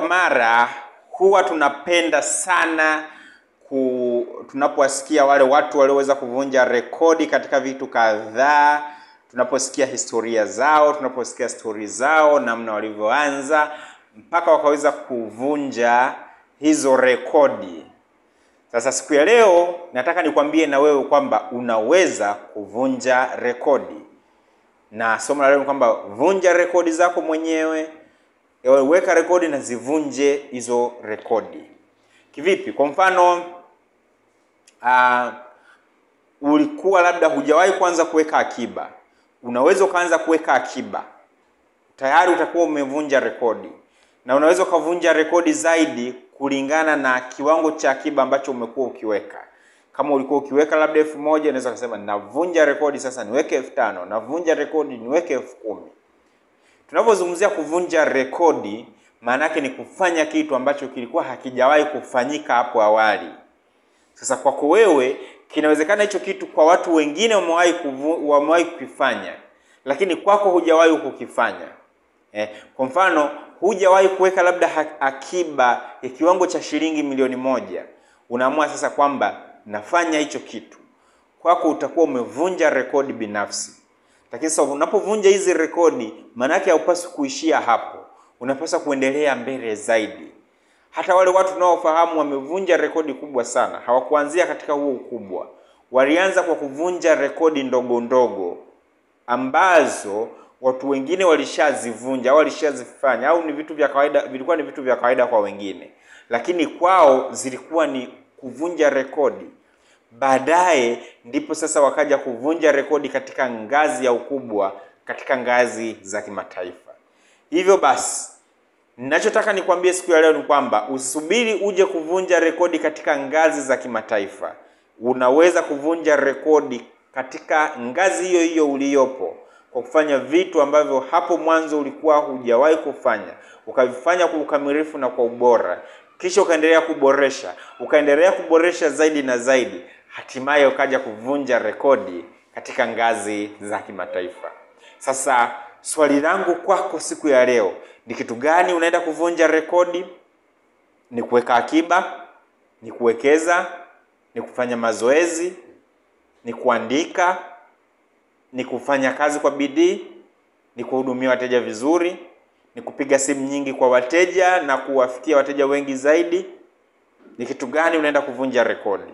mara huwa tunapenda sana tunaposikia wale watu walioweza kuvunja rekodi katika vitu kadhaa, tunaposikia historia zao, tunaposikia story zao, namna walivyoanza mpaka wakaweza kuvunja hizo rekodi. Sasa siku ya leo nataka nikwambie na wewe kwamba unaweza kuvunja rekodi. Na somo la leo ni kwamba vunja rekodi zako mwenyewe, weka rekodi na zivunje hizo rekodi. Kivipi? Kwa mfano ulikuwa labda hujawahi kuanza kuweka akiba. Unaweza kuanza kuweka akiba. Tayari utakuwa umevunja rekodi. Na unaweza kuvunja rekodi zaidi kulingana na kiwango cha akiba ambacho umekuwa ukiweka. Kama ulikuwa ukiweka labda 1000, unaweza kusema navunja rekodi sasa niweke 5000, navunja rekodi niweke 10000. Tunapozungumzia kuvunja rekodi, maana yake ni kufanya kitu ambacho kilikuwa hakijawahi kufanyika hapo awali. Sasa kwako wewe kinawezekana hicho kitu kwa watu wengine wamewahi kufanya, lakini kwako hujawahi kukifanya. Kwa mfano, hujawahi kuweka labda akiba ya kiwango cha shilingi milioni 1. Unaamua sasa kwamba nafanya hicho kitu. Kwako utakuwa umevunja rekodi binafsi. Lakini sasa unapovunja hizi rekodi, maana yake haupaswi kuishia hapo. Unapaswa kuendelea mbele zaidi. Hata wale watu tunaofahamu wamevunja rekodi kubwa sana, hawakuanzia katika huo ukubwa. Walianza kwa kuvunja rekodi ndogo ndogo ambazo watu wengine walishazivunja au walishazifanya, au ni vitu vya kawaida, vilikuwa ni vitu vya kawaida kwa wengine, lakini kwao zilikuwa ni kuvunja rekodi. Baadaye ndipo sasa wakaja kuvunja rekodi katika ngazi ya ukubwa, katika ngazi za kimataifa. Hivyo basi, ninachotaka nikwambie siku ya leo ni kwamba usubiri uje kuvunja rekodi katika ngazi za kimataifa. Unaweza kuvunja rekodi katika ngazi hiyo hiyo uliyopo kwa kufanya vitu ambavyo hapo mwanzo ulikuwa hujawahi kufanya, ukavifanya kwa ukamilifu na kwa ubora. Kisha ukaendelea kuboresha zaidi na zaidi, hatimaye ukaja kuvunja rekodi katika ngazi za kimataifa. Sasa swali langu kwako siku ya leo, ni kitu gani unaenda kuvunja rekodi? Ni kuweka akiba, ni kuwekeza, ni kufanya mazoezi, ni kuandika, ni kufanya kazi kwa bidii, ni kuhudumia wateja vizuri, ni kupiga simu nyingi kwa wateja na kuwafikia wateja wengi zaidi? Ni kitu gani unaenda kuvunja rekodi?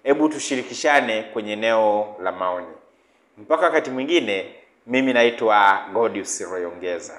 Hebu tushirikishane kwenye eneo la maoni. Mpaka wakati mwingine, mimi naitwa Godius Royongeza.